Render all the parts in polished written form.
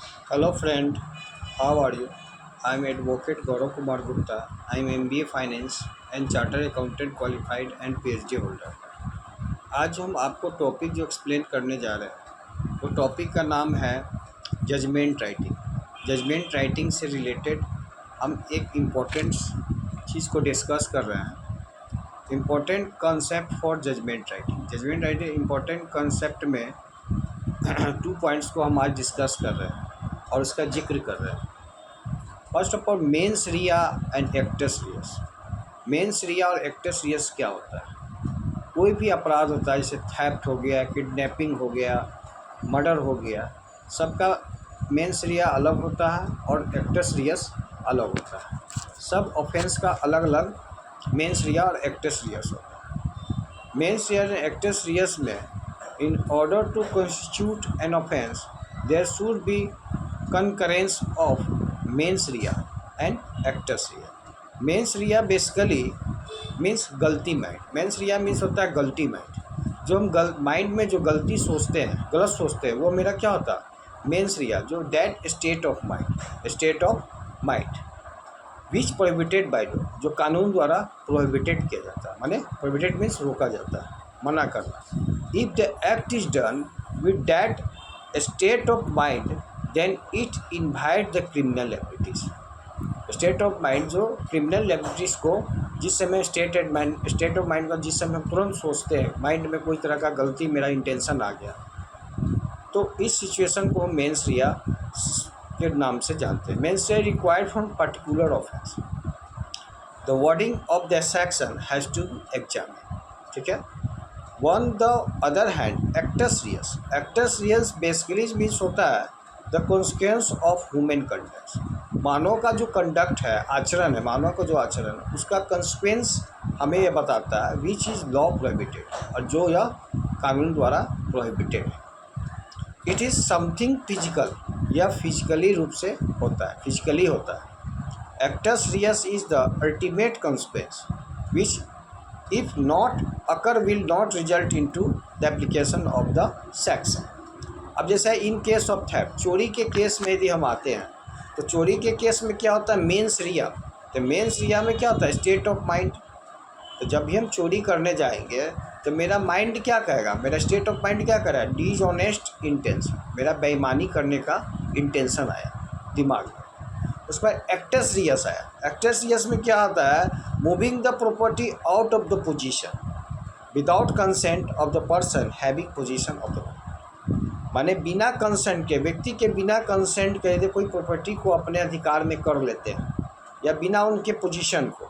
Hello friend, how are you? I'm Advocate Gaurav Kumar Gupta. I'm MBA Finance and Chartered Accountant qualified and PhD holder. आज हम आपको topic जो explain करने जा रहे हैं वो टॉपिक का नाम है जजमेंट राइटिंग। जजमेंट राइटिंग से रिलेटेड हम एक इम्पोर्टेंट चीज़ को डिस्कस कर रहे हैं। Important concept for judgement writing. Judgement writing important concept में टू पॉइंट्स को हम आज डिस्कस कर रहे हैं और उसका जिक्र कर रहे हैं। First of all mens rea and actus reus. Mens rea और एक्टस रियस क्या होता है? कोई भी अपराध होता है, जैसे थेफ्ट हो गया, किडनैपिंग हो गया, मर्डर हो गया, सबका मेंस रिया अलग होता है और एक्टस रियस अलग होता है। सब ऑफेंस का अलग अलग मेंस रिया और एक्टस रियस होता है। मेंस रिया और एक्टस रियस में in order to constitute an offence there should be concurrence of mens ria and actus ria। Mens rea basically means गलती माइंड। मेंस रिया मीन्स होता है गलती mind. जो हम माइंड में जो गलती सोचते हैं, गलत सोचते हैं, वो मेरा क्या होता है? Mens rea. जो that state of mind which prohibited by law, जो कानून द्वारा प्रोहिबिटेड किया जाता है। माने प्रोहिबिटेड मीन्स रोका जाता है, मना करना। If the act is done with that state of mind then it invite the criminal abilities. State of mind जो क्रिमिनल एबिलिटीज़ को जिस समय स्टेट ऑफ माइंड का जिस समय हम तुरंत सोचते हैं, माइंड में कोई तरह का गलती, मेरा इंटेंशन आ गया, तो इस सिचुएशन को हम मेंस रिया के नाम से जानते हैं। Mens rea required from particular offence. The wording of the section has to examine. ठीक है। On the other hand actus reus basically means होता है the consequence of human conduct. मानव का जो कंडक्ट है, आचरण है, मानव का जो आचरण है उसका कंसिक्वेंस हमें यह बताता है विच इज़ लॉ प्रोहिबिटेड, और जो यह कानून द्वारा प्रोहिबिटेड है। इट इज़ समथिंग फिजिकल, यह फिजिकली रूप से होता है, फिजिकली होता है। Actus reus is the ultimate consequence which if not occur will not result into the application of the section। अब जैसे इन केस ऑफ थेफ्ट, चोरी के केस में यदि हम आते हैं तो चोरी के केस में क्या होता है? मेंस रिया। तो मेंस रिया में क्या होता है? State of mind. तो जब भी हम चोरी करने जाएंगे तो मेरा माइंड क्या कहेगा? मेरा स्टेट ऑफ माइंड क्या करेगा? डिसऑनेस्ट इंटेंशन, मेरा बेईमानी करने का इंटेंशन आया दिमाग में। उसके बाद एक्टस रियस आया। एक्टस रियस में क्या आता है? Moving the property out of the position without consent of the person having position of the, माने बिना कंसेंट के, व्यक्ति के बिना कंसेंट के यदि कोई प्रॉपर्टी को अपने अधिकार में कर लेते हैं या बिना उनके पोजीशन को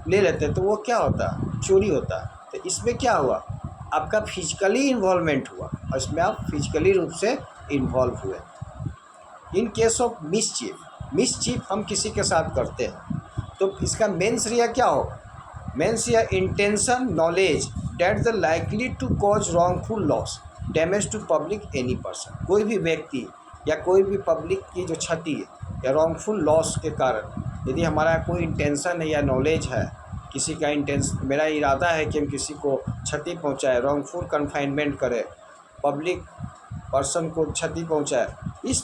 ले लेते हैं तो वो क्या होता है? चोरी होता है। तो इसमें क्या हुआ? आपका फिजिकली इन्वॉल्वमेंट हुआ और इसमें आप फिजिकली रूप से इन्वॉल्व हुए। इन केस ऑफ मिसचीफ हम किसी के साथ करते हैं तो इसका मेंस रिया क्या होगा? Mens rea intention knowledge that the likely to cause wrongful loss damage to public any person. कोई भी व्यक्ति या कोई भी पब्लिक की जो क्षति है या रॉन्गफुल लॉस के कारण यदि हमारा कोई इंटेंशन है या नॉलेज है, किसी का इंटेंशन, मेरा इरादा है कि हम किसी को क्षति पहुंचाए, रॉन्गफुल कन्फाइनमेंट करें, पब्लिक पर्सन को क्षति पहुंचाए, इस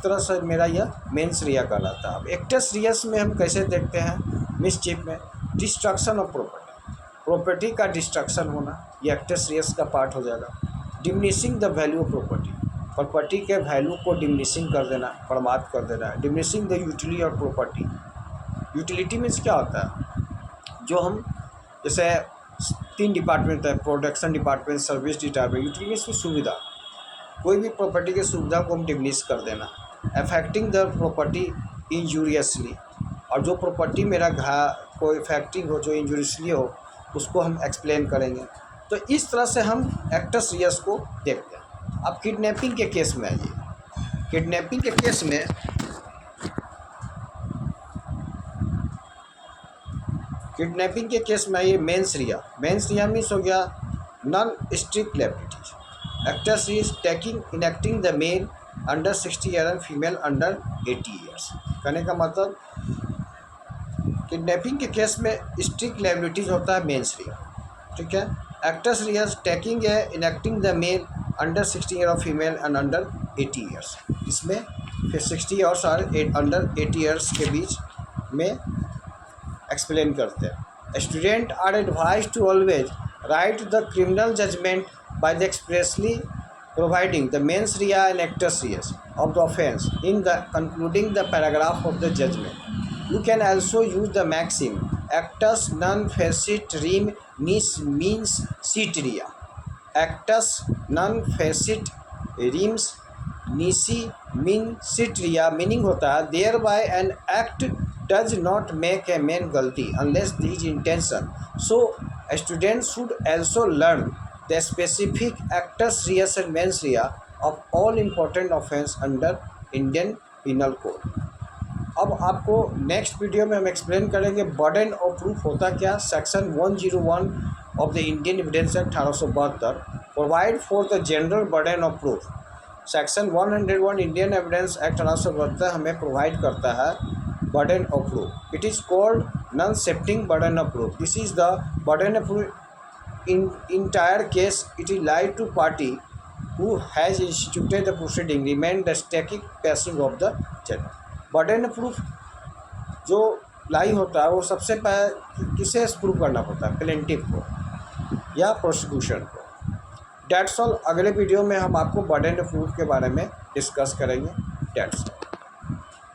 तरह से मेरा यह मेंस रिया कहलाता है। अब एक्टस रियस में हम कैसे देखते हैं? मिसचीफ में डिस्ट्रक्शन ऑफ प्रॉपर्टी का डिस्ट्रक्शन होना, ये एक्टस रियस का पार्ट हो जाएगा। Diminishing the value of property के वैल्यू को डिमिनिशिंग कर देना, बर्बाद कर देना। Diminishing the utility of property. Utility means क्या होता है? जो हम जैसे 3 डिपार्टमेंट है, production department, service department. Utility means सुविधा, कोई भी प्रॉपर्टी की सुविधा को हम डिमिनिश कर देना। अफेक्टिंग द प्रॉपर्टी इंजूरियसली, और जो प्रॉपर्टी मेरा को इफेक्टिंग हो, जो इंजूरियसली हो, उसको हम एक्सप्लेन करेंगे। तो इस तरह से हम एक्टस रियस को देखते हैं। अब किडनैपिंग के केस में आइए। किडनैपिंग के केस में आइए मेंस रिया मीन्स हो गया non strict liabilities. Actus is enacting the male under 60 year and female under 80 years. कहने का मतलब किडनैपिंग के केस में स्ट्रिक्ट लायबिलिटीज होता है मेंस रिया। ठीक है। Actus reus taking a enacting the male under 16 year of female and under 80 years. इसमें फिर 60 ईयर्स और अंडर 80 ईयर्स के बीच में एक्सप्लेन करते हैं। Student are advise to always write the criminal judgement by the expressly providing the mens rea and actus reus of the offence in the concluding the paragraph of the judgment. You can also use the maxim actus non facit rem means sit rea. Actus non facit rems nisi min sit rea meaning होता है thereby an act does not make a man guilty unless there is intention. So students should also learn the specific actus reus and mens rea of all important offence under Indian Penal Code. अब आपको next video में हम explain करेंगे burden of proof होता क्या। Section 101 of the Indian evidence act 1872 provide for the general burden of proof. Section 101 Indian evidence act 1872 हमें provide करता है burden of proof. It is called non shifting burden of proof. This is the burden of proof in entire case it is lied to party who has instituted the proceeding remain the static passing of the judge। burden of proof जो लाई होता है वो सबसे पहले किसे prove करना पड़ता है, प्लेंटिफ को या प्रोसिक्यूशन को। That's all. अगले वीडियो में हम आपको बर्डन ऑफ प्रूफ के बारे में डिस्कस करेंगे। That's all.